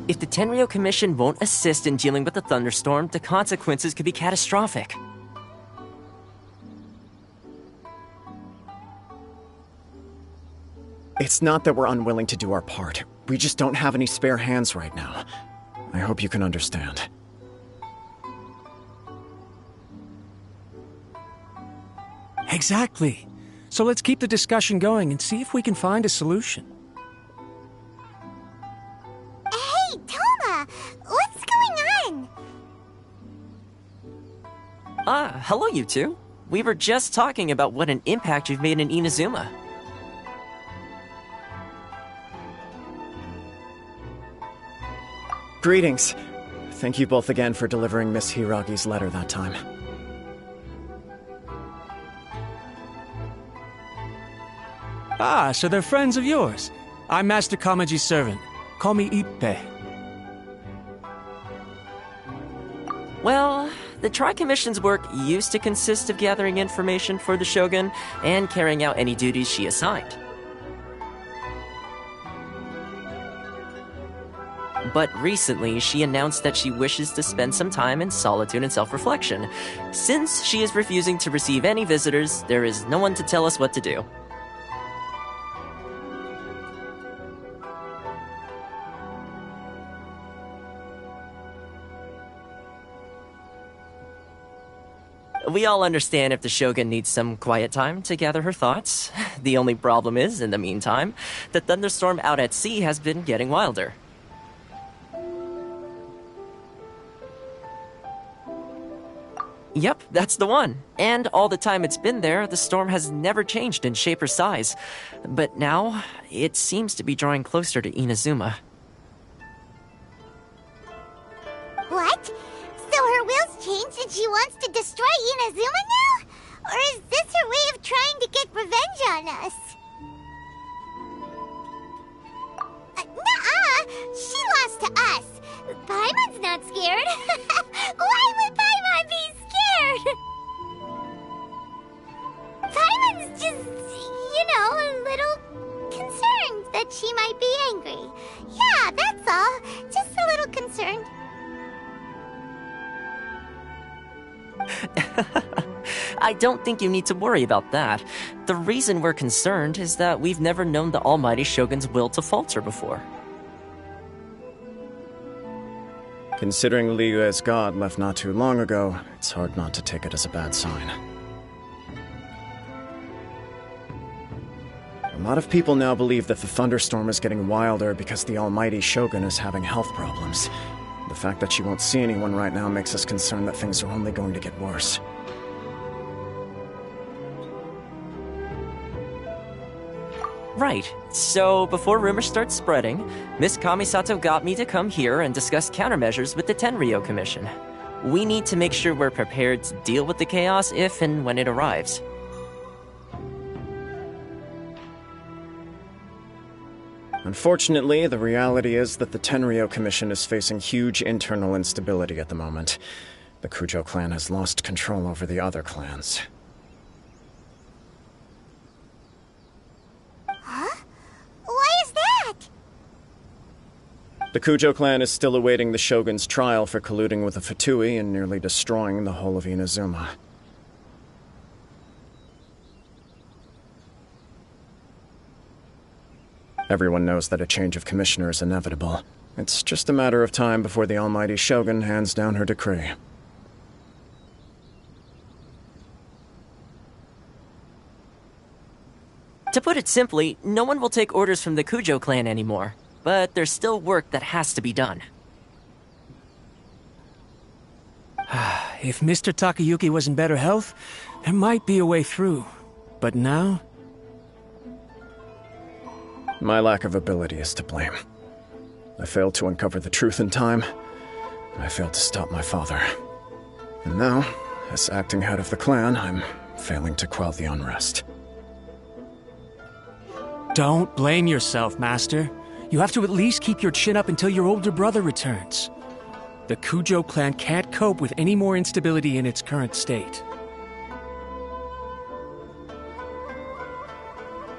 If the Tenryou Commission won't assist in dealing with the thunderstorm, the consequences could be catastrophic. It's not that we're unwilling to do our part. We just don't have any spare hands right now. I hope you can understand. Exactly. So let's keep the discussion going and see if we can find a solution. Hey, Toma! What's going on? Hello you two. We were just talking about what an impact you've made in Inazuma. Greetings. Thank you both again for delivering Miss Hiragi's letter that time. Ah, so they're friends of yours. I'm Master Kamaji's servant. Call me Ippei. Well, the Tri-Commission's work used to consist of gathering information for the Shogun and carrying out any duties she assigned. But recently, she announced that she wishes to spend some time in solitude and self-reflection. Since she is refusing to receive any visitors, there is no one to tell us what to do. We all understand if the Shogun needs some quiet time to gather her thoughts. The only problem is, in the meantime, the thunderstorm out at sea has been getting wilder. Yep, that's the one. And all the time it's been there, the storm has never changed in shape or size. But now, it seems to be drawing closer to Inazuma. What? So her will's changed and she wants to destroy Inazuma now? Or is this her way of trying to get revenge on us? Nuh-uh! She lost to us. Paimon's not scared. Why would Paimon be scared? Paimon's just, a little concerned that she might be angry. Yeah, that's all. Just a little concerned. I don't think you need to worry about that. The reason we're concerned is that we've never known the Almighty Shogun's will to falter before. Considering Liyue's god left not too long ago, it's hard not to take it as a bad sign. A lot of people now believe that the thunderstorm is getting wilder because the Almighty Shogun is having health problems. The fact that she won't see anyone right now makes us concerned that things are only going to get worse. Right. So, before rumors start spreading, Miss Kamisato got me to come here and discuss countermeasures with the Tenryou Commission. We need to make sure we're prepared to deal with the chaos if and when it arrives. Unfortunately, the reality is that the Tenryou Commission is facing huge internal instability at the moment. The Kujo clan has lost control over the other clans. Why is that? The Kujo clan is still awaiting the Shogun's trial for colluding with the Fatui and nearly destroying the whole of Inazuma. Everyone knows that a change of commissioner is inevitable. It's just a matter of time before the Almighty Shogun hands down her decree. To put it simply, no one will take orders from the Kujo clan anymore. But there's still work that has to be done. If Mr. Takayuki was in better health, there might be a way through. But now? My lack of ability is to blame. I failed to uncover the truth in time, and I failed to stop my father. And now, as acting head of the clan, I'm failing to quell the unrest. Don't blame yourself, Master. You have to at least keep your chin up until your older brother returns. The Kujo clan can't cope with any more instability in its current state.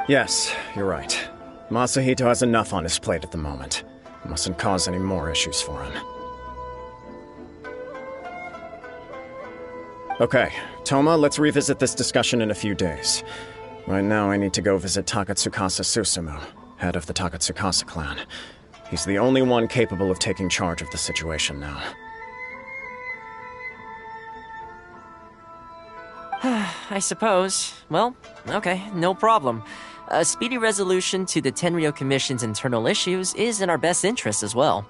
Yes, you're right. Masahito has enough on his plate at the moment. Mustn't cause any more issues for him. Okay, Toma, let's revisit this discussion in a few days. Right now, I need to go visit Takatsukasa Susumu, head of the Takatsukasa clan. He's the only one capable of taking charge of the situation now. I suppose. Well, okay, no problem. A speedy resolution to the Tenryo Commission's internal issues is in our best interest as well.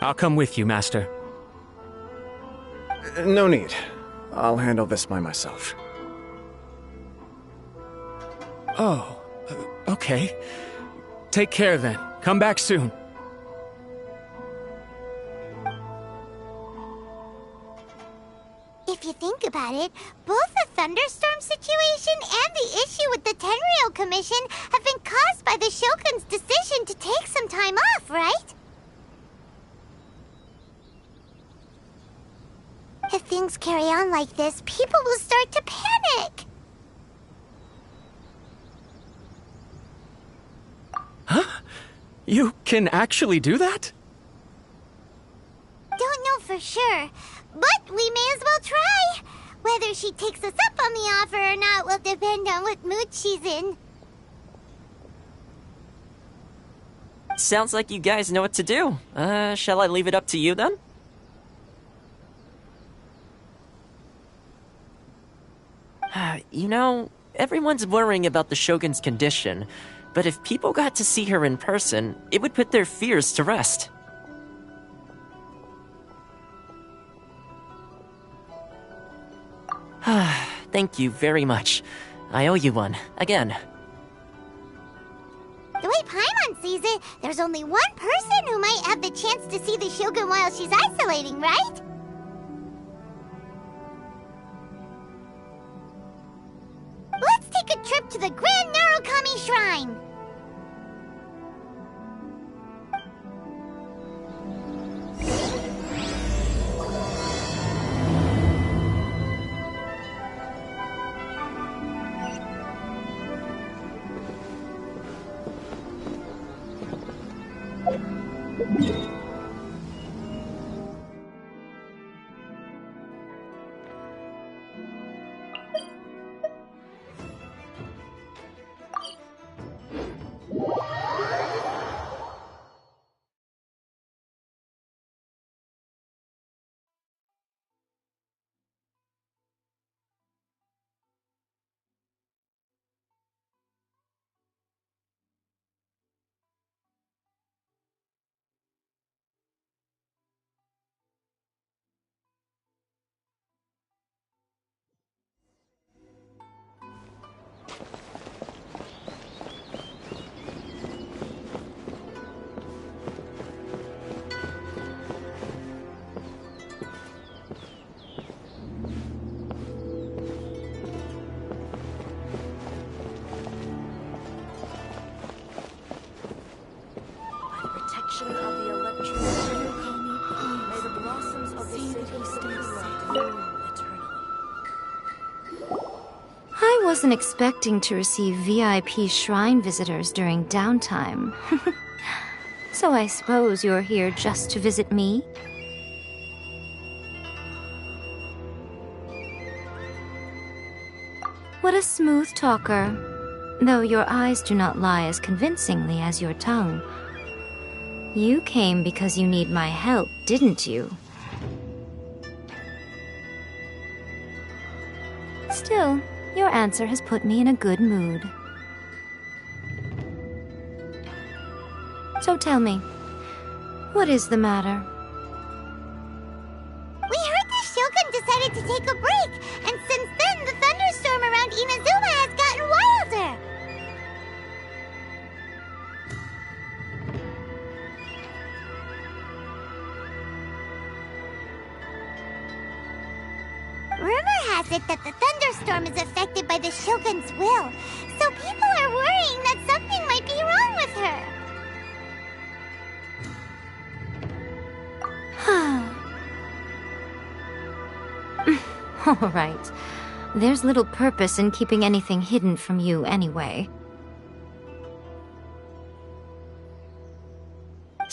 I'll come with you, Master. No need. I'll handle this by myself. Oh, okay. Take care then. Come back soon. If you think about it, both the thunderstorm situation and the issue with the Tenryo Commission have been caused by the Shogun's decision to take some time off, right? If things carry on like this, people will start to panic. Huh? You can actually do that? Don't know for sure, but we may as well try. Whether she takes us up on the offer or not will depend on what mood she's in. Sounds like you guys know what to do. Shall I leave it up to you then? You know, everyone's worrying about the Shogun's condition, but if people got to see her in person, it would put their fears to rest. Thank you very much. I owe you one, again. The way Paimon sees it, there's only one person who might have the chance to see the Shogun while she's isolating, right? Let's take a trip to the Grand Narukami Shrine! I wasn't expecting to receive VIP shrine visitors during downtime. So I suppose you're here just to visit me? What a smooth talker, though your eyes do not lie as convincingly as your tongue. You came because you need my help, didn't you? Still, your answer has put me in a good mood. So tell me, what is the matter? We heard the Shogun decided to take a break, and since then the thunderstorm around Inazuma has gotten wilder. Rumor has it that the thunderstorm is affected by the Shogun's will, so people are worrying that something might be wrong with her. All right. There's little purpose in keeping anything hidden from you anyway.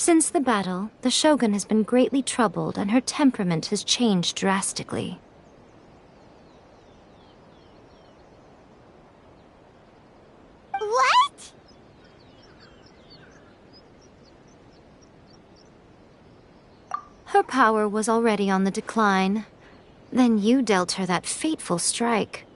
Since the battle, the Shogun has been greatly troubled and her temperament has changed drastically. What? Her power was already on the decline. Then you dealt her that fateful strike.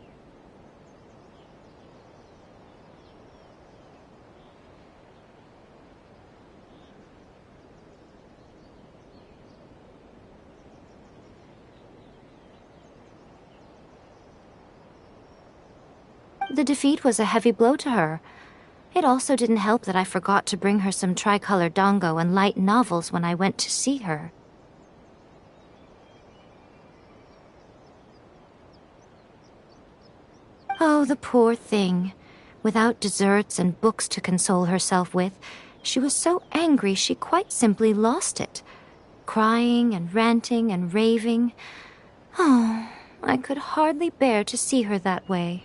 The defeat was a heavy blow to her. It also didn't help that I forgot to bring her some tricolor dango and light novels when I went to see her. Oh, the poor thing. Without desserts and books to console herself with, she was so angry she quite simply lost it. Crying and ranting and raving. Oh, I could hardly bear to see her that way.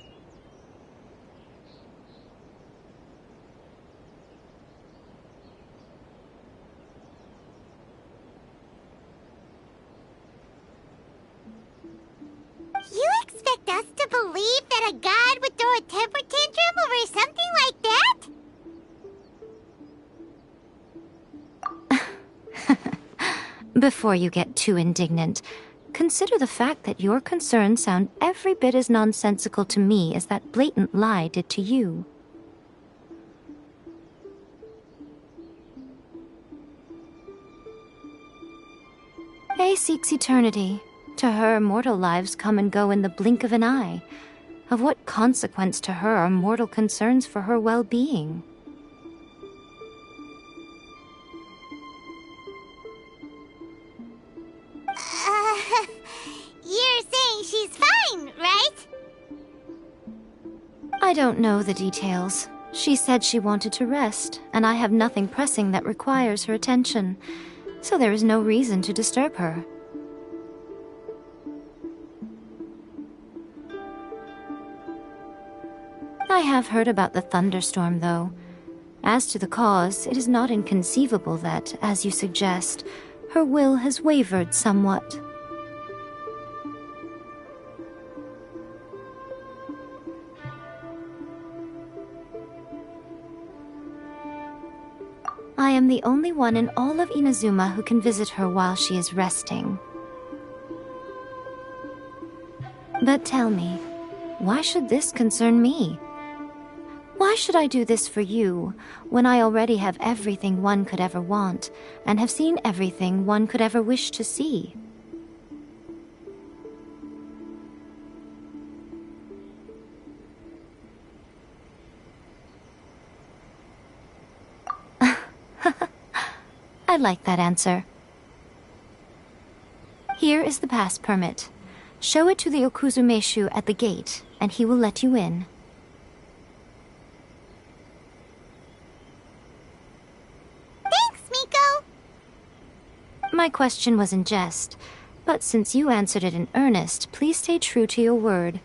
You expect us to believe that a god would throw a temper tantrum over something like that? Before you get too indignant, consider the fact that your concerns sound every bit as nonsensical to me as that blatant lie did to you. A seeks eternity. To her, mortal lives come and go in the blink of an eye. Of what consequence to her are mortal concerns for her well-being? You're saying she's fine, right? I don't know the details. She said she wanted to rest, and I have nothing pressing that requires her attention, so there is no reason to disturb her. I have heard about the thunderstorm, though. As to the cause, it is not inconceivable that, as you suggest, her will has wavered somewhat. I am the only one in all of Inazuma who can visit her while she is resting. But tell me, why should this concern me? Why should I do this for you, when I already have everything one could ever want, and have seen everything one could ever wish to see? I like that answer. Here is the pass permit. Show it to the Okuzumeshu at the gate, and he will let you in. Thanks, Miko! My question was in jest, but since you answered it in earnest, please stay true to your word.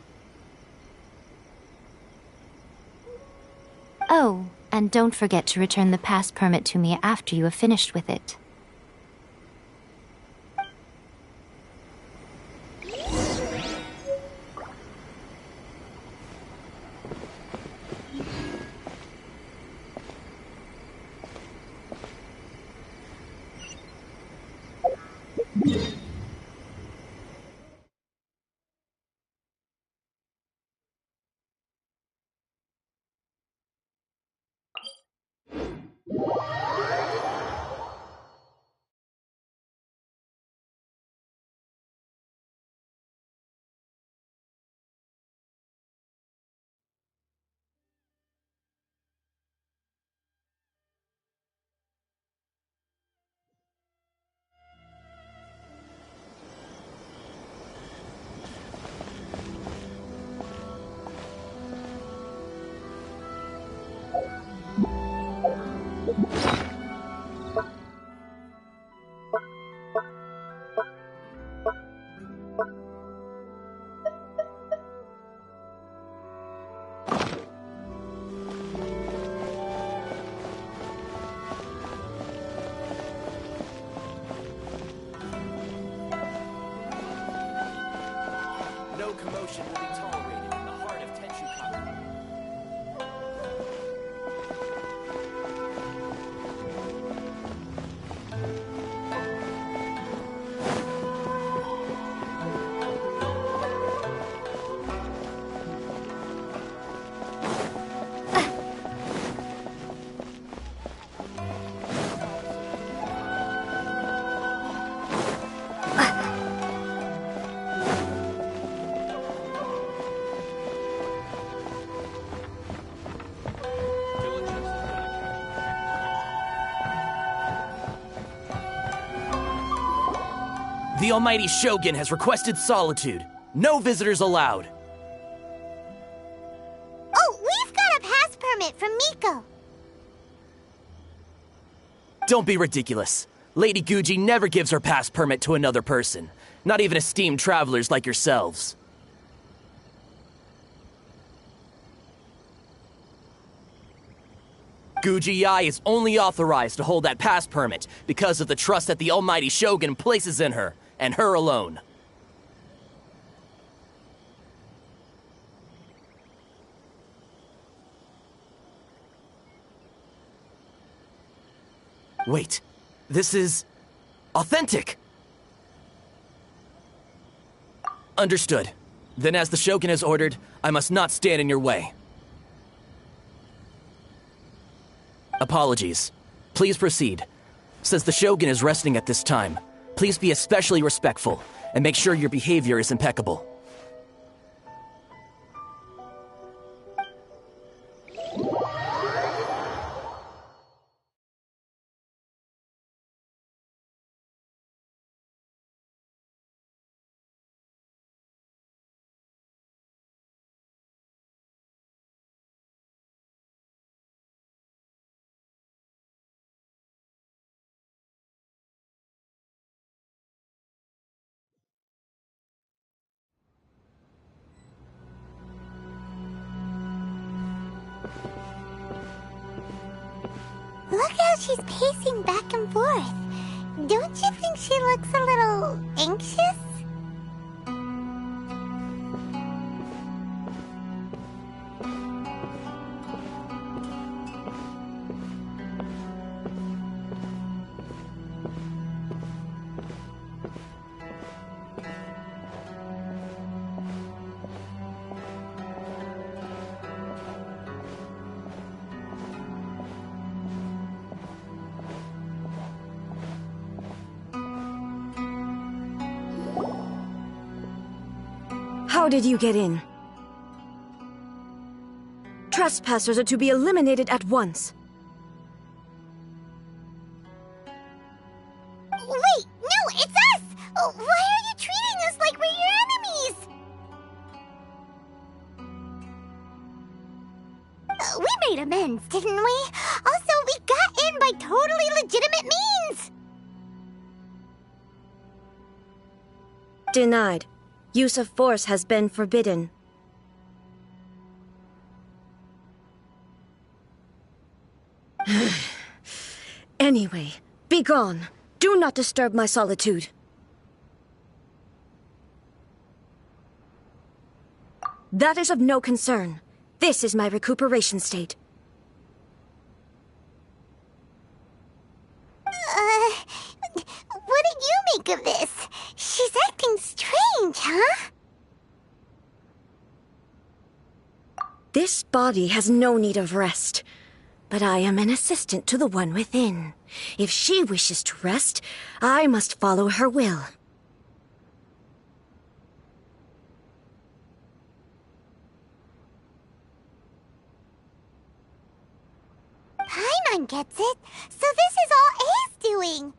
Oh, and don't forget to return the pass permit to me after you have finished with it. The almighty Shogun has requested solitude. No visitors allowed. Oh, we've got a pass permit from Miko. Don't be ridiculous. Lady Guji never gives her pass permit to another person. Not even esteemed travelers like yourselves. Guji Yai is only authorized to hold that pass permit because of the trust that the almighty Shogun places in her, and her alone. Wait, this is authentic. Understood. Then as the Shogun has ordered, I must not stand in your way. Apologies. Please proceed. Since the Shogun is resting at this time, please be especially respectful and make sure your behavior is impeccable. Look how she's pacing back and forth. Don't you think she looks a little anxious? How did you get in? Trespassers are to be eliminated at once. Wait, no, it's us! Oh, why are you treating us like we're your enemies? We made amends, didn't we? Also, we got in by totally legitimate means! Denied. Use of force has been forbidden. Anyway, be gone. Do not disturb my solitude. That is of no concern. This is my recuperation state. What did you make of this? She's acting strange, huh? This body has no need of rest, but I am an assistant to the one within. If she wishes to rest, I must follow her will. Paimon gets it. So this is all A's doing.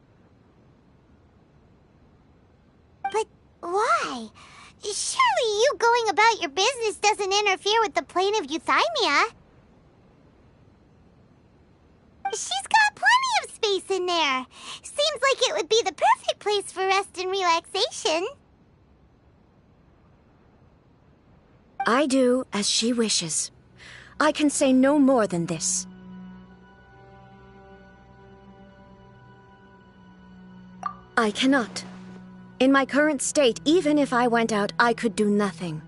But why? Surely you going about your business doesn't interfere with the plane of euthymia. She's got plenty of space in there. Seems like it would be the perfect place for rest and relaxation. I do as she wishes. I can say no more than this. I cannot. In my current state, even if I went out, I could do nothing.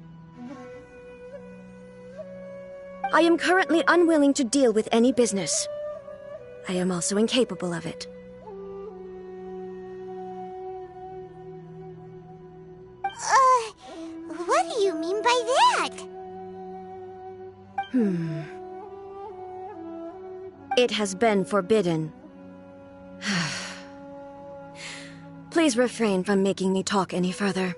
I am currently unwilling to deal with any business. I am also incapable of it. What do you mean by that? It has been forbidden. Please refrain from making me talk any further.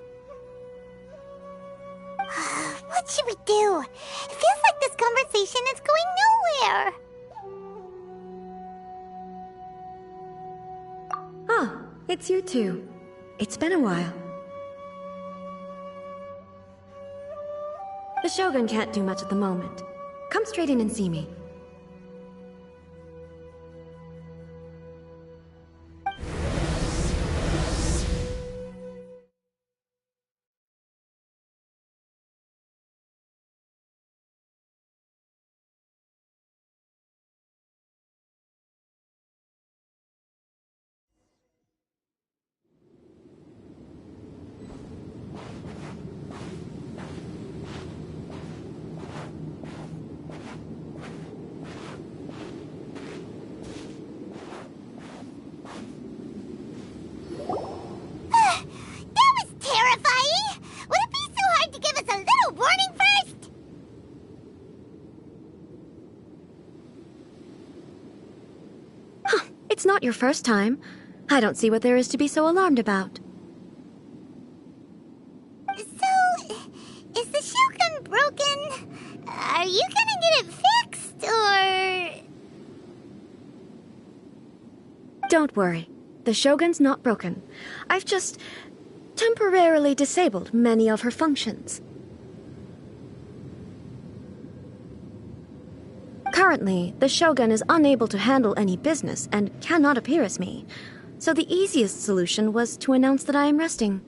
What should we do? It feels like this conversation is going nowhere. Ah, it's you two. It's been a while. Shogun can't do much at the moment. Come straight in and see me. It's not your first time. I don't see what there is to be so alarmed about. So, is the Shogun broken? Are you gonna get it fixed, or...? Don't worry. The Shogun's not broken. I've just temporarily disabled many of her functions. Currently, the Shogun is unable to handle any business and cannot appear as me, so the easiest solution was to announce that I am resting.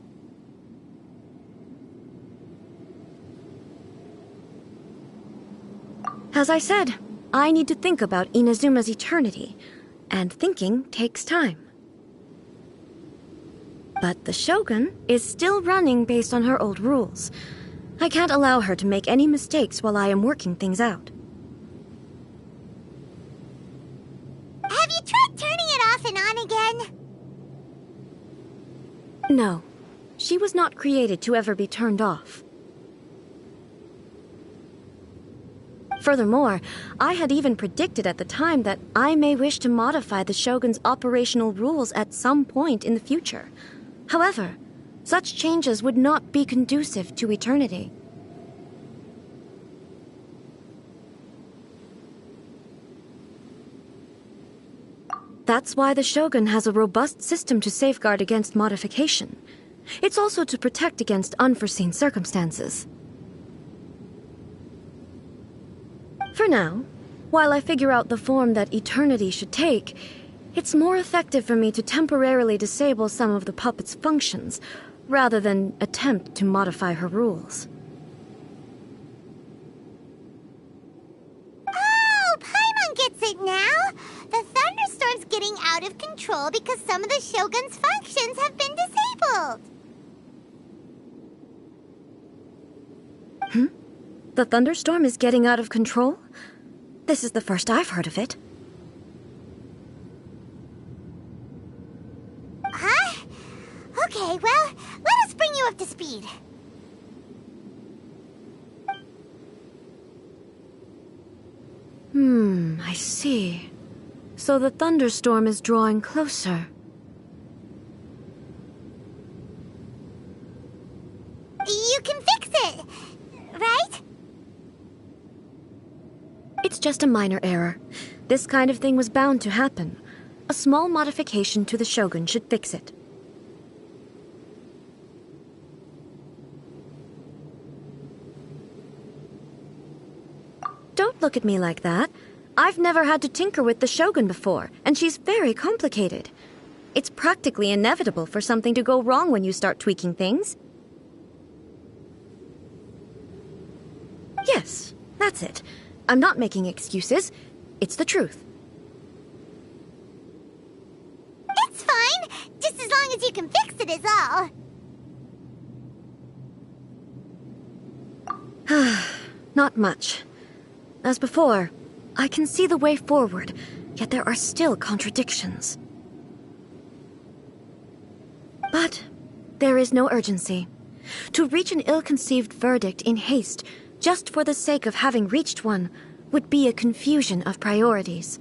As I said, I need to think about Inazuma's eternity, and thinking takes time. But the Shogun is still running based on her old rules. I can't allow her to make any mistakes while I am working things out. Have you tried turning it off and on again? No. She was not created to ever be turned off. Furthermore, I had even predicted at the time that I may wish to modify the Shogun's operational rules at some point in the future. However, such changes would not be conducive to eternity. That's why the Shogun has a robust system to safeguard against modification. It's also to protect against unforeseen circumstances. For now, while I figure out the form that eternity should take, it's more effective for me to temporarily disable some of the puppet's functions, rather than attempt to modify her rules. Oh, Paimon gets it now! The thunderstorm's getting out of control because some of the Shogun's functions have been disabled! The thunderstorm is getting out of control? This is the first I've heard of it. Huh? Okay, well, let us bring you up to speed. I see. So the thunderstorm is drawing closer. You can fix it, right? It's just a minor error. This kind of thing was bound to happen. A small modification to the Shogun should fix it. Don't look at me like that. I've never had to tinker with the Shogun before, and she's very complicated. It's practically inevitable for something to go wrong when you start tweaking things. Yes, that's it. I'm not making excuses. It's the truth. It's fine, just as long as you can fix it is all. Not much. As before, I can see the way forward, yet there are still contradictions. But there is no urgency. To reach an ill-conceived verdict in haste, just for the sake of having reached one, would be a confusion of priorities.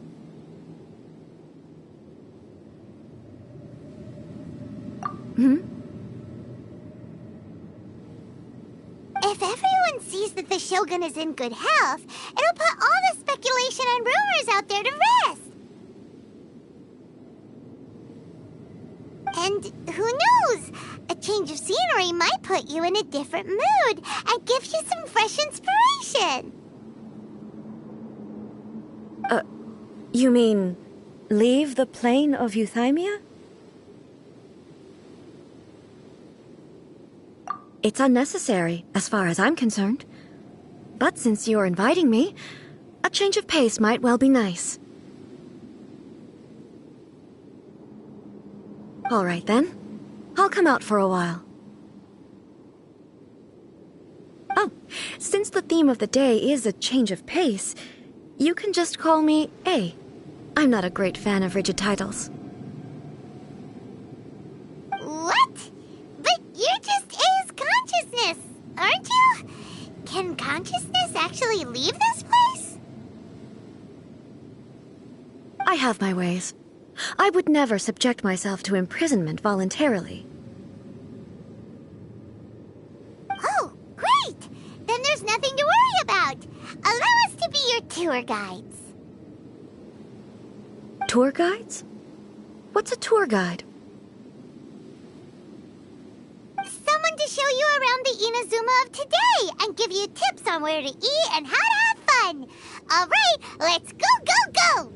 If everyone sees that the Shogun is in good health, it'll put all the speculation and rumors out there to rest. And who knows? A change of scenery might put you in a different mood and give you some fresh inspiration. You mean leave the plane of euthymia? It's unnecessary, as far as I'm concerned. But since you're inviting me, a change of pace might well be nice. All right, then. I'll come out for a while. Oh, since the theme of the day is a change of pace, you can just call me A. I'm not a great fan of rigid titles. What? But you're just A's consciousness, aren't you? Can consciousness actually leave this place? I have my ways. I would never subject myself to imprisonment voluntarily. Oh, great! Then there's nothing to worry about. Allow us to be your tour guides. Tour guides? What's a tour guide? Someone to show you around the Inazuma of today and give you tips on where to eat and how to have fun. All right, let's go, go, go!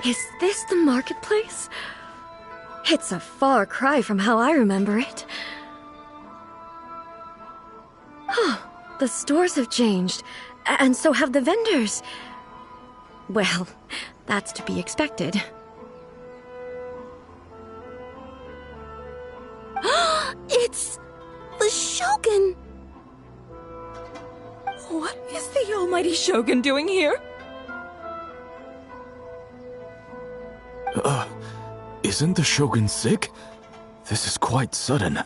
Is this the marketplace? It's a far cry from how I remember it. The stores have changed, and so have the vendors. Well, that's to be expected. It's the Shogun! What is the almighty Shogun doing here? Isn't the Shogun sick? This is quite sudden.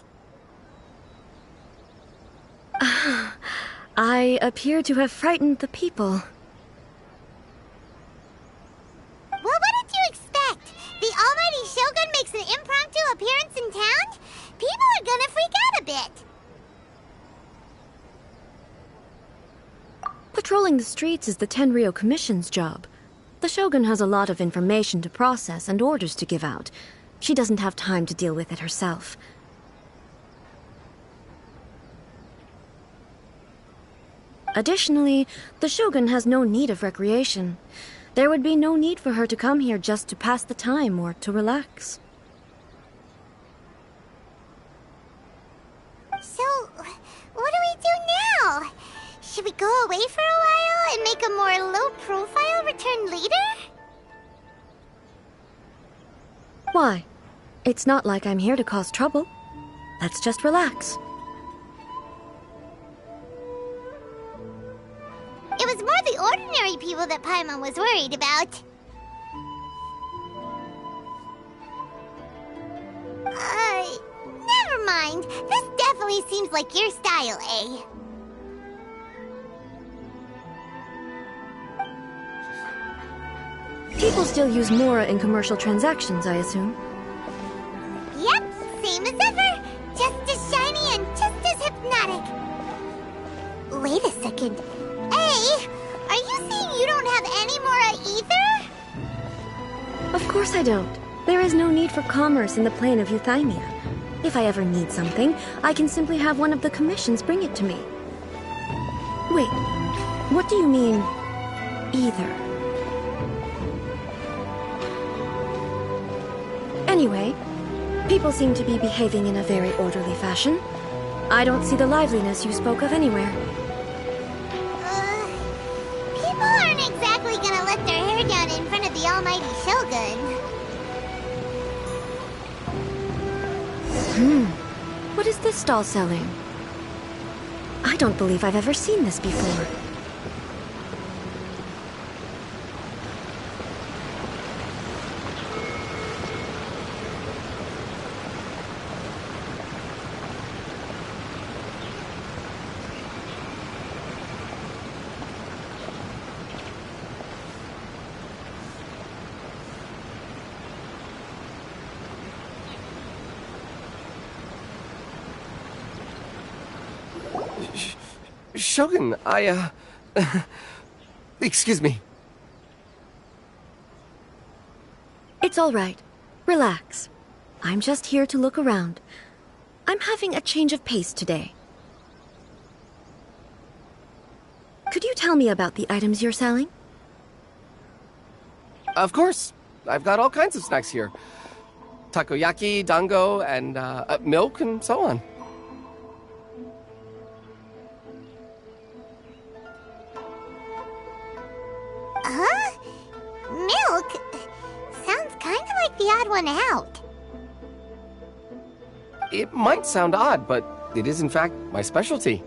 I appear to have frightened the people. Well, what did you expect? The almighty Shogun makes an impromptu appearance in town? People are gonna freak out a bit. Patrolling the streets is the Tenryou Commission's job. The Shogun has a lot of information to process and orders to give out. She doesn't have time to deal with it herself. Additionally, the Shogun has no need of recreation. There would be no need for her to come here just to pass the time or to relax. So, what do we do now? Should we go away for a while and make a more low-profile return later? Why? It's not like I'm here to cause trouble. Let's just relax. It was more the ordinary people that Paimon was worried about. Never mind. This definitely seems like your style, eh? People still use Mora in commercial transactions, I assume. Yep, same as ever. Just as shiny and just as hypnotic. Wait a second. Hey, are you saying you don't have any Mora either? Of course I don't. There is no need for commerce in the plane of Euthymia. If I ever need something, I can simply have one of the commissions bring it to me. Wait, what do you mean, either? Anyway, people seem to be behaving in a very orderly fashion. I don't see the liveliness you spoke of anywhere. People aren't exactly gonna let their hair down in front of the almighty Shogun. What is this stall selling? I don't believe I've ever seen this before. Shogun, excuse me. It's all right. Relax. I'm just here to look around. I'm having a change of pace today. Could you tell me about the items you're selling? Of course. I've got all kinds of snacks here. Takoyaki, dango, and milk, and so on. Huh? Milk? Sounds kind of like the odd one out. It might sound odd, but it is in fact my specialty.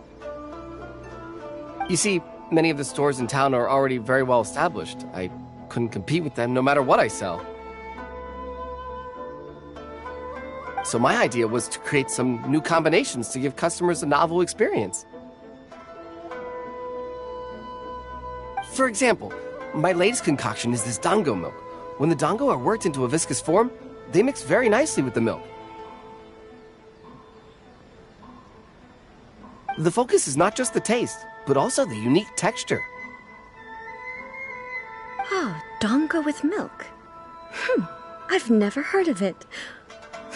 You see, many of the stores in town are already very well established. I couldn't compete with them no matter what I sell. So my idea was to create some new combinations to give customers a novel experience. For example, my latest concoction is this dango milk. When the dango are worked into a viscous form, they mix very nicely with the milk. The focus is not just the taste, but also the unique texture. Oh, dango with milk. I've never heard of it.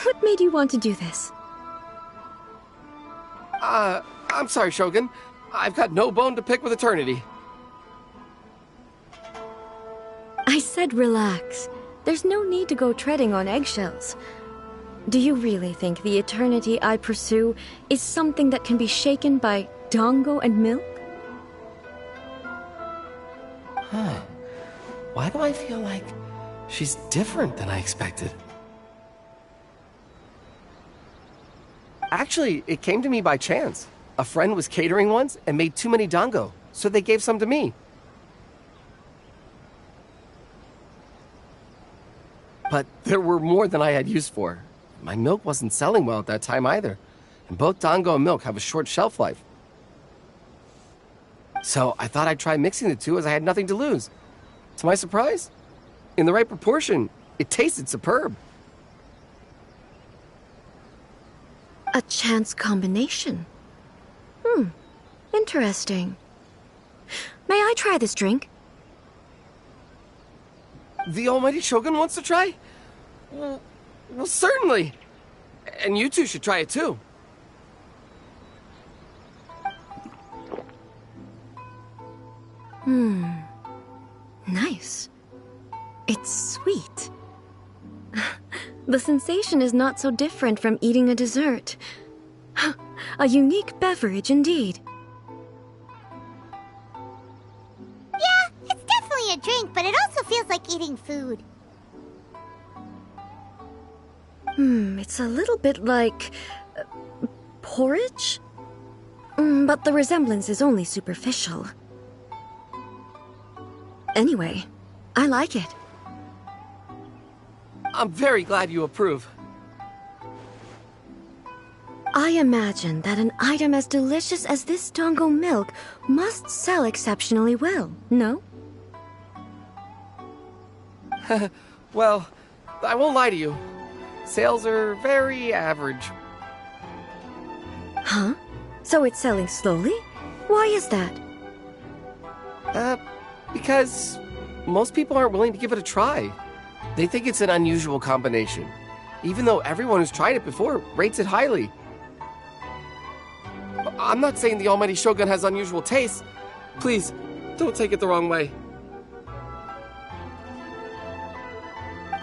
What made you want to do this? I'm sorry, Shogun. I've got no bone to pick with eternity. I said relax. There's no need to go treading on eggshells. Do you really think the eternity I pursue is something that can be shaken by dango and milk? Huh. Why do I feel like she's different than I expected? Actually, it came to me by chance. A friend was catering once and made too many dango, so they gave some to me. But there were more than I had use for. My milk wasn't selling well at that time either, and both dango and milk have a short shelf life. So I thought I'd try mixing the two as I had nothing to lose. To my surprise, in the right proportion, it tasted superb. A chance combination. Interesting. May I try this drink? The almighty Shogun wants to try? Well, certainly. And you two should try it too. Nice. It's sweet. The sensation is not so different from eating a dessert. A unique beverage indeed. Yeah, it's definitely a drink, but it also feels like eating food. It's a little bit like porridge? But the resemblance is only superficial. Anyway, I like it. I'm very glad you approve. I imagine that an item as delicious as this dango milk must sell exceptionally well, no? Well, I won't lie to you. Sales are very average. Huh? So it's selling slowly? Why is that? Because most people aren't willing to give it a try. They think it's an unusual combination, even though everyone who's tried it before rates it highly. I'm not saying the Almighty Shogun has unusual tastes. Please, don't take it the wrong way.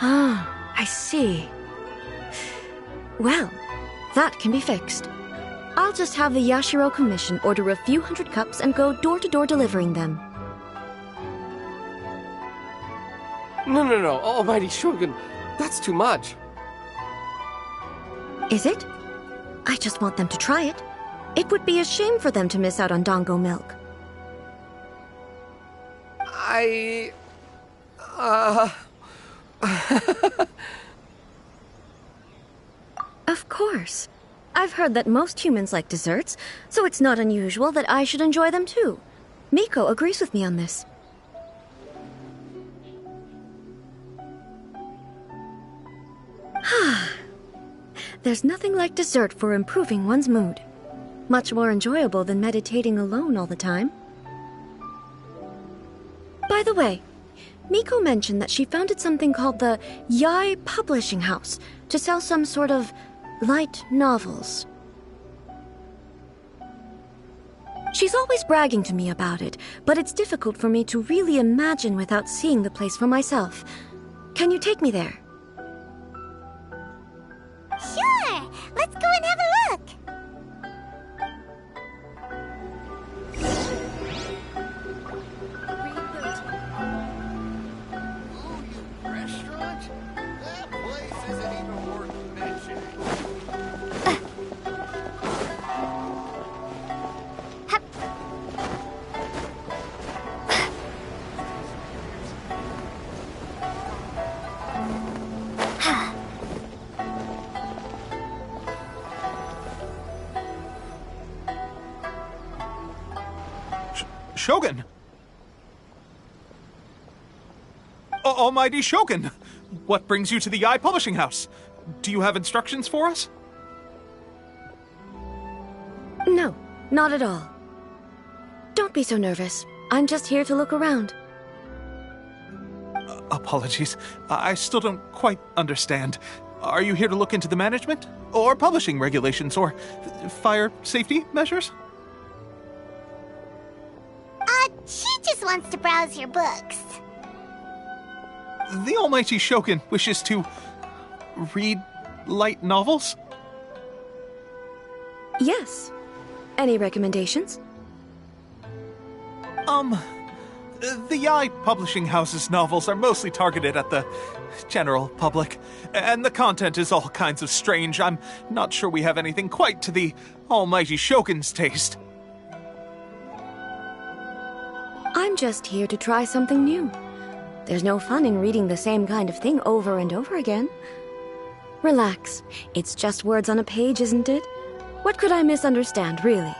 Ah, I see. Well, that can be fixed. I'll just have the Yashiro Commission order a few hundred cups and go door-to-door delivering them. No, Almighty Shogun, that's too much. Is it? I just want them to try it. It would be a shame for them to miss out on Dango milk. Of course. I've heard that most humans like desserts, so it's not unusual that I should enjoy them too. Miko agrees with me on this. There's nothing like dessert for improving one's mood. Much more enjoyable than meditating alone all the time. By the way, Miko mentioned that she founded something called the Yai Publishing House to sell some sort of light novels. She's always bragging to me about it, but it's difficult for me to really imagine without seeing the place for myself. Can you take me there? Sure! Let's go and have a look! Restaurant? That place isn't even worth mentioning. Shogun! Almighty Shogun! What brings you to the Yai Publishing House? Do you have instructions for us? No, not at all. Don't be so nervous. I'm just here to look around. Apologies. I still don't quite understand. Are you here to look into the management? Or publishing regulations? Or fire safety measures? She just wants to browse your books. The Almighty Shogun wishes to read light novels? Yes. Any recommendations? The Yai Publishing House's novels are mostly targeted at the general public, and the content is all kinds of strange. I'm not sure we have anything quite to the Almighty Shogun's taste. I'm just here to try something new. There's no fun in reading the same kind of thing over and over again. Relax. It's just words on a page, isn't it? What could I misunderstand, really?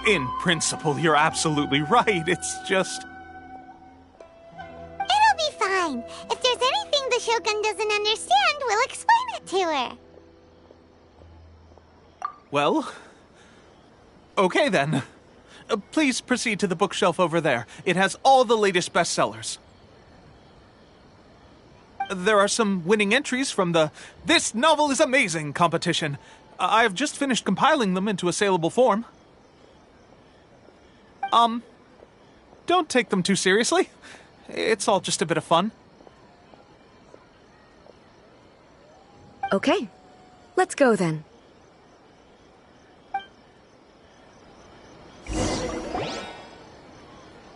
In principle, you're absolutely right. It's just... It'll be fine. If there's anything the Shogun doesn't understand, we'll explain it to her. Well... okay then. Please proceed to the bookshelf over there. It has all the latest bestsellers. There are some winning entries from the This Novel is Amazing competition. I've just finished compiling them into a saleable form. Don't take them too seriously. It's all just a bit of fun. Okay. Let's go then.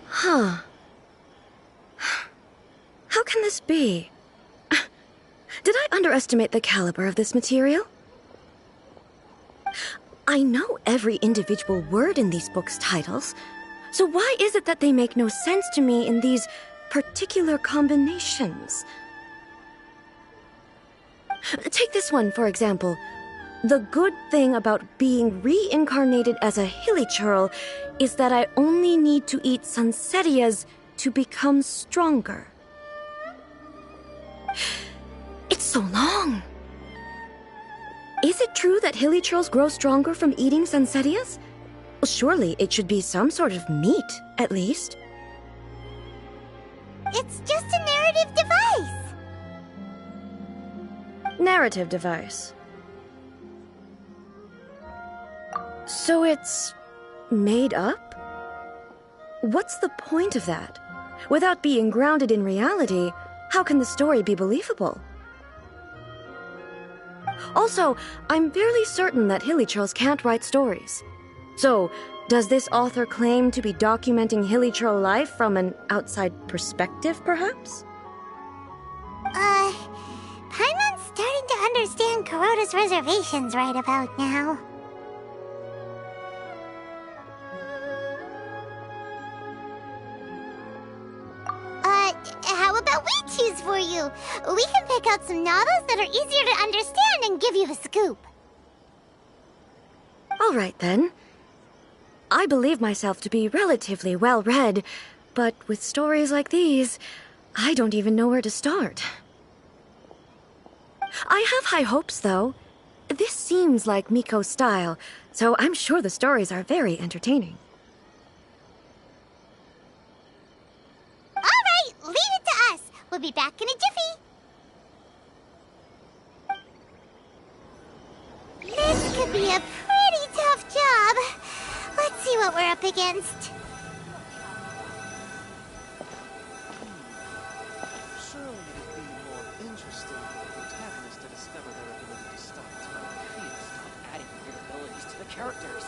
Huh. How can this be? Did I underestimate the caliber of this material? I know every individual word in these books' titles, so why is it that they make no sense to me in these particular combinations? Take this one, for example. The good thing about being reincarnated as a hilly churl is that I only need to eat sunsetias to become stronger. It's so long. Is it true that hilichurls grow stronger from eating Sansetias? Well, surely it should be some sort of meat, at least. It's just a narrative device. Narrative device. So it's made up? What's the point of that? Without being grounded in reality, how can the story be believable? Also, I'm fairly certain that hilichurls can't write stories. So, does this author claim to be documenting hilichurl life from an outside perspective, perhaps? Paimon's starting to understand Kuroda's reservations right about now. How about we choose for you? We can pick out some novels that are easier to understand and give you the scoop. All right, then. I believe myself to be relatively well-read, but with stories like these, I don't even know where to start. I have high hopes, though. This seems like Miko's style, so I'm sure the stories are very entertaining. All right, leave it to us. We'll be back in a jiffy. This could be a pretty tough job. Let's see what we're up against. Surely it'd be more interesting for the protagonist to discover their ability to stop time. Please stop adding weird abilities to the characters.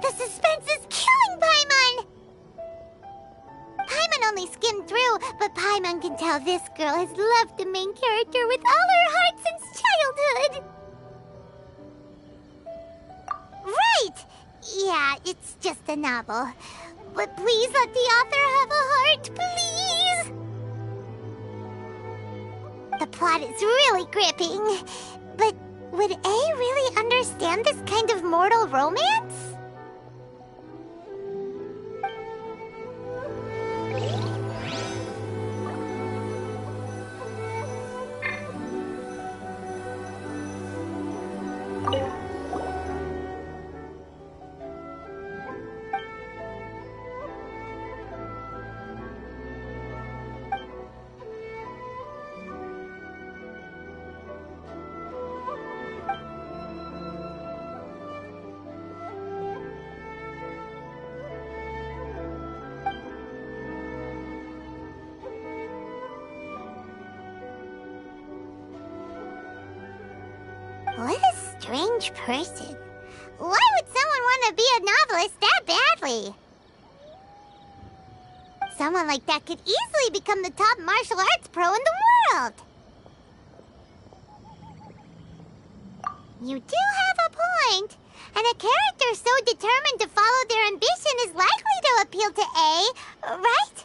The suspense is killing Paimon! Paimon only skimmed through, but Paimon can tell this girl has loved the main character with all her heart since childhood. Right! Yeah, it's just a novel. But please let the author have a heart, please! The plot is really gripping. But would A really understand this kind of mortal romance? What a strange person. Why would someone want to be a novelist that badly? Someone like that could easily become the top martial arts pro in the world. You do have a point. And a character so determined to follow their ambition is likely to appeal to A, right?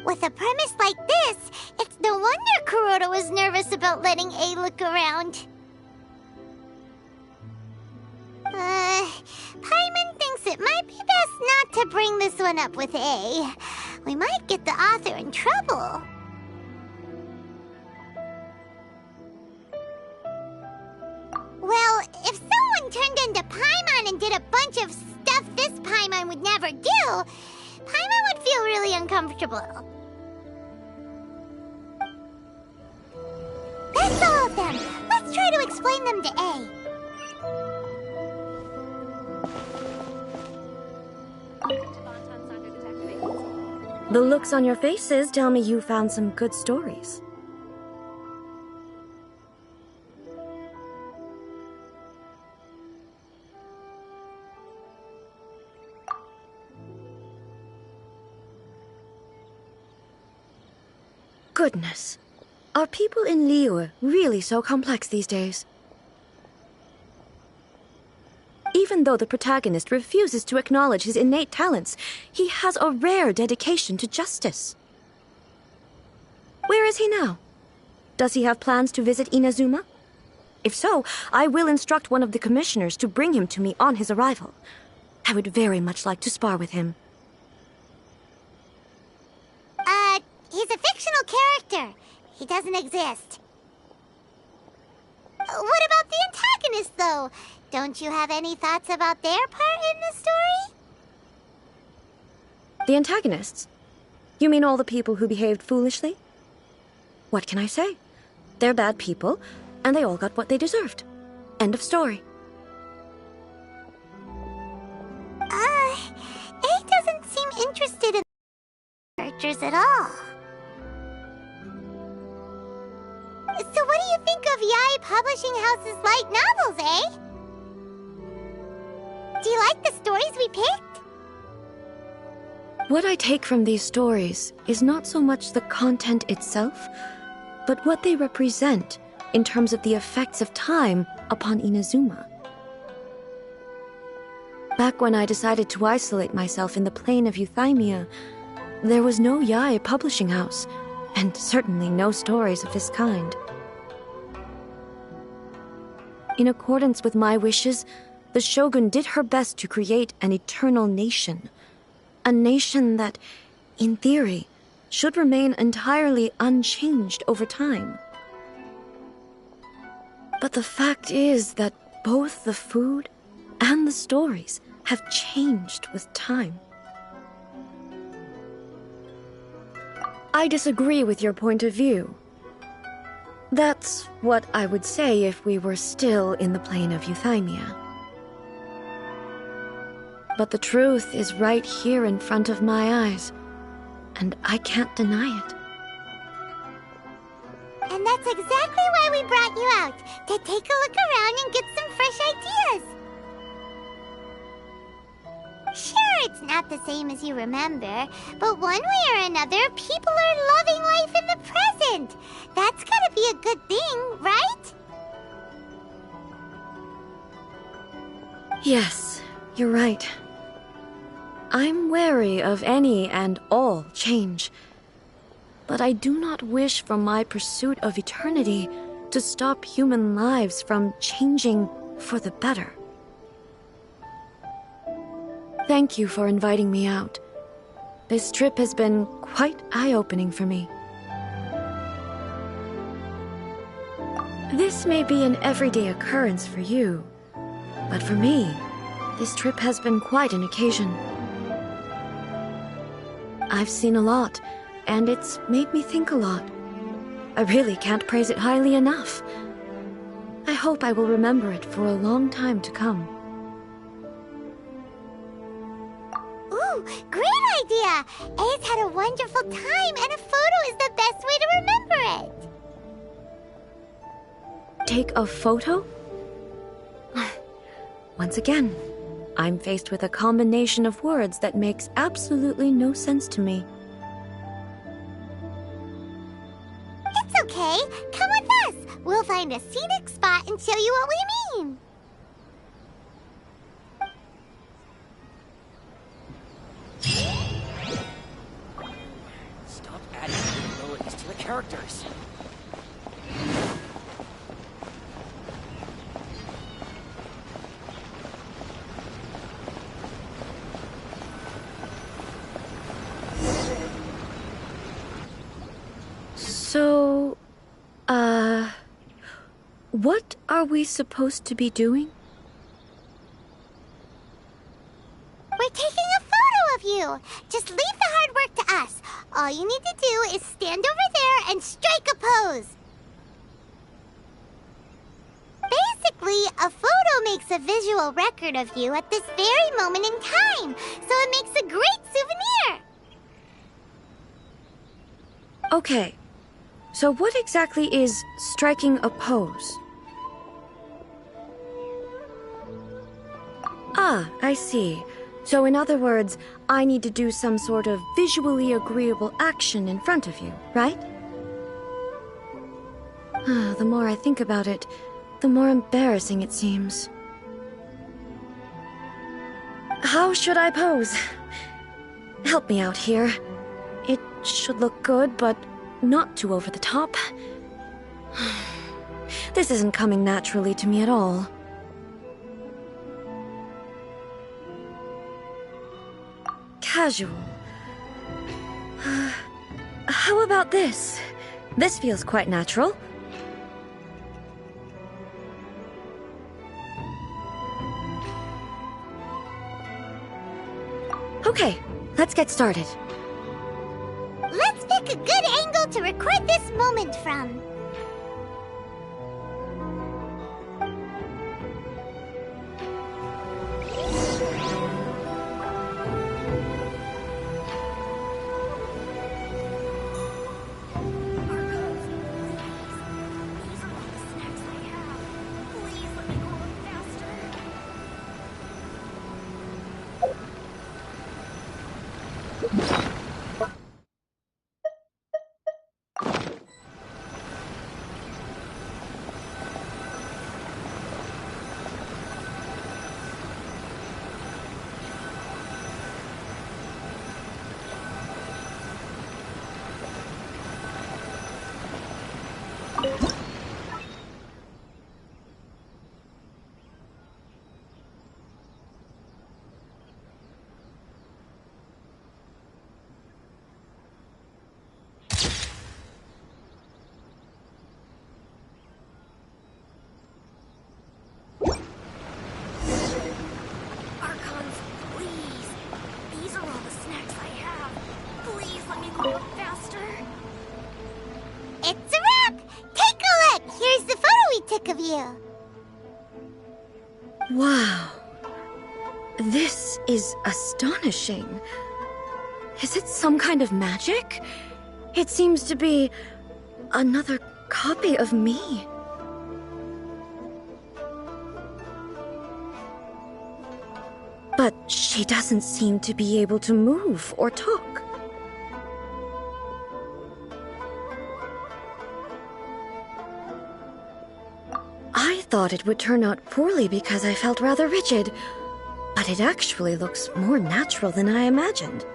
With a premise like this, it's no wonder Kuroda was nervous about letting A look around. Paimon thinks it might be best not to bring this one up with A. We might get the author in trouble. Well, if someone turned into Paimon and did a bunch of stuff this Paimon would never do, Paimon would feel really uncomfortable. That's all of them. Let's try to explain them to A. The looks on your faces tell me you found some good stories. Goodness. Are people in Liyue really so complex these days? Even though the protagonist refuses to acknowledge his innate talents, he has a rare dedication to justice. Where is he now? Does he have plans to visit Inazuma? If so, I will instruct one of the commissioners to bring him to me on his arrival. I would very much like to spar with him. He's a fictional character. He doesn't exist. What about the antagonist, though? Don't you have any thoughts about their part in the story? The antagonists? You mean all the people who behaved foolishly? What can I say? They're bad people, and they all got what they deserved. End of story. A doesn't seem interested in characters at all. So what do you think of Yae Publishing House's light novels, eh? Do you like the stories we picked? What I take from these stories is not so much the content itself, but what they represent in terms of the effects of time upon Inazuma. Back when I decided to isolate myself in the plain of Euthymia, there was no Yae Publishing House, and certainly no stories of this kind. In accordance with my wishes, the Shogun did her best to create an eternal nation. A nation that, in theory, should remain entirely unchanged over time. But the fact is that both the food and the stories have changed with time. I disagree with your point of view. That's what I would say if we were still in the plane of Euthymia. But the truth is right here in front of my eyes, and I can't deny it. And that's exactly why we brought you out, to take a look around and get some fresh ideas. Sure, it's not the same as you remember, but one way or another, people are loving life in the present. That's gotta be a good thing, right? Yes, you're right. I'm wary of any and all change. But I do not wish for my pursuit of eternity to stop human lives from changing for the better. Thank you for inviting me out. This trip has been quite eye-opening for me. This may be an everyday occurrence for you, but for me, this trip has been quite an occasion. I've seen a lot, and it's made me think a lot. I really can't praise it highly enough. I hope I will remember it for a long time to come. Ooh, great idea! A's had a wonderful time, and a photo is the best way to remember it. Take a photo? Once again, I'm faced with a combination of words that makes absolutely no sense to me. It's okay. Come with us. We'll find a scenic spot and show you what we mean. Stop What are we supposed to be doing? We're taking a photo of you. Just leave the hard work to us. All you need to do is stand over there and strike a pose. Basically, a photo makes a visual record of you at this very moment in time, so it makes a great souvenir. Okay, so what exactly is striking a pose? Ah, I see. So in other words, I need to do some sort of visually agreeable action in front of you, right? The more I think about it, the more embarrassing it seems. How should I pose? Help me out here. It should look good, but not too over the top. This isn't coming naturally to me at all. Casual. How about this? This feels quite natural. Okay, let's get started. Let's pick a good angle to record this moment from. It's a wrap! Take a look! Here's the photo we took of you. Wow. This is astonishing. Is it some kind of magic? It seems to be another copy of me. But she doesn't seem to be able to move or talk. I thought it would turn out poorly because I felt rather rigid, but it actually looks more natural than I imagined.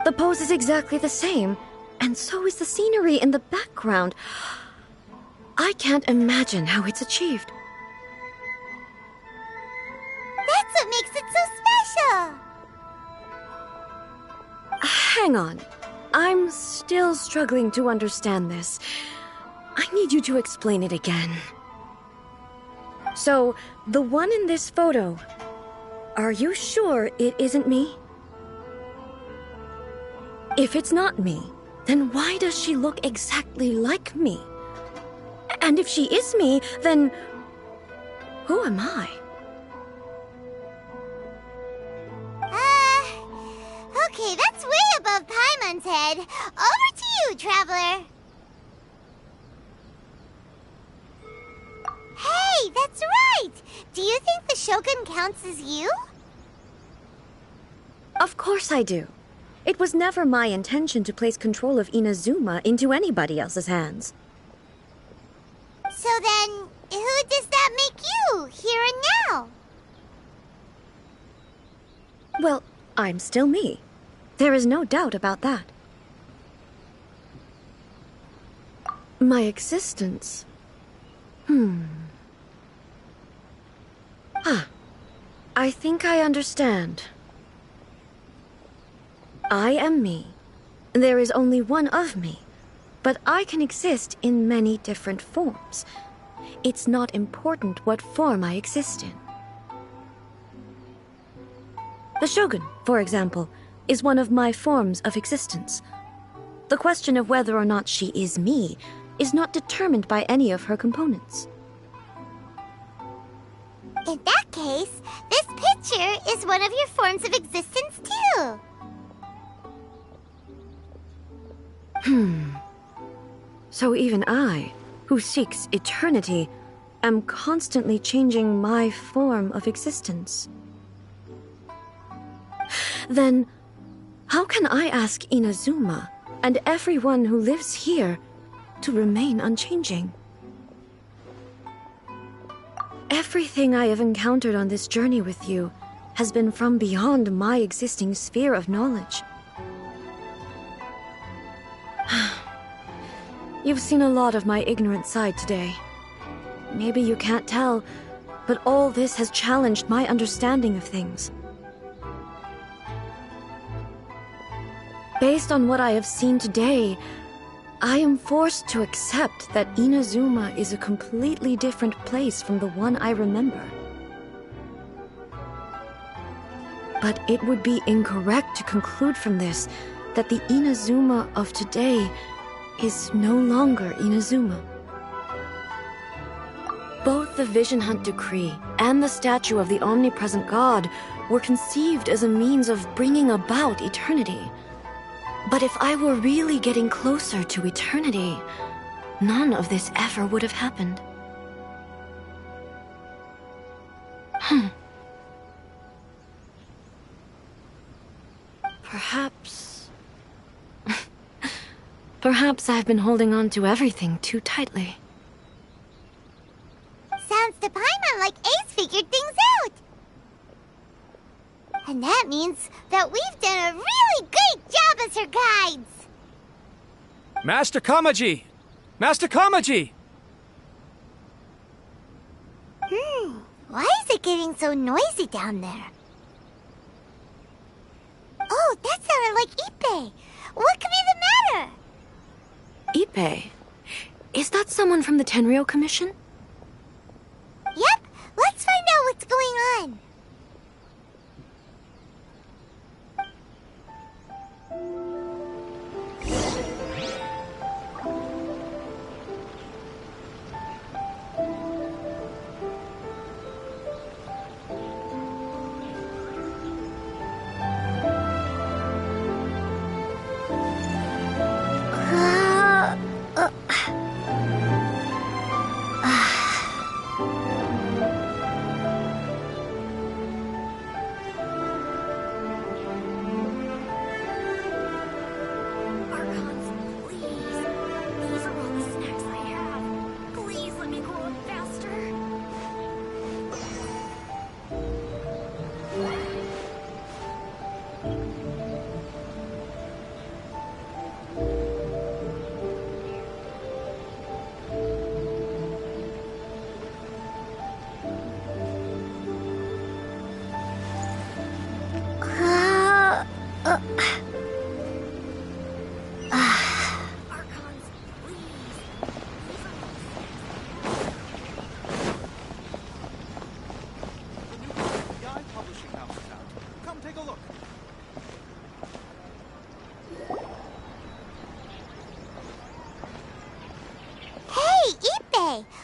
The pose is exactly the same, and so is the scenery in the background. I can't imagine how it's achieved. That's what makes it so special! Hang on. I'm still struggling to understand this. I need you to explain it again. So, the one in this photo, are you sure it isn't me? If it's not me, then why does she look exactly like me? And if she is me, then who am I? Okay, that's way above Paimon's head. Over to you, Traveler. Hey, that's right! Do you think the Shogun counts as you? Of course I do. It was never my intention to place control of Inazuma into anybody else's hands. So then, who does that make you, here and now? Well, I'm still me. There is no doubt about that. My existence... I think I understand. I am me. There is only one of me. But I can exist in many different forms. It's not important what form I exist in. The Shogun, for example, is one of my forms of existence. The question of whether or not she is me is not determined by any of her components. In that case, this picture is one of your forms of existence too. So even I, who seeks eternity, am constantly changing my form of existence. Then, how can I ask Inazuma and everyone who lives here to remain unchanging? Everything I have encountered on this journey with you has been from beyond my existing sphere of knowledge. You've seen a lot of my ignorant side today. Maybe you can't tell, but all this has challenged my understanding of things. Based on what I have seen today, I am forced to accept that Inazuma is a completely different place from the one I remember. But it would be incorrect to conclude from this that the Inazuma of today is no longer Inazuma. Both the Vision Hunt Decree and the statue of the omnipresent God were conceived as a means of bringing about eternity. But if I were really getting closer to eternity, none of this ever would have happened. Perhaps... Perhaps I've been holding on to everything too tightly. Sounds to Paimon like Ace figured things out. And that means that we've done a really great job as her guides. Master Kamaji! Master Kamaji! Why is it getting so noisy down there? Oh, that sounded like Ippei. What could be the matter? Ippei? Is that someone from the Tenryou Commission? Yep, let's find out what's going on.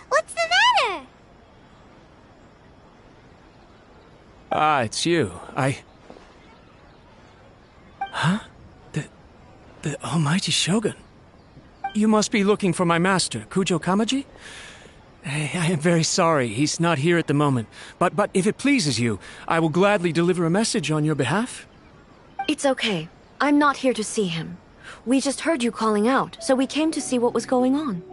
What's the matter? Ah, it's you. Huh? The Almighty Shogun. You must be looking for my master, Kujo Kamaji? I am very sorry, he's not here at the moment. But if it pleases you, I will gladly deliver a message on your behalf. It's okay. I'm not here to see him. We just heard you calling out, so we came to see what was going on.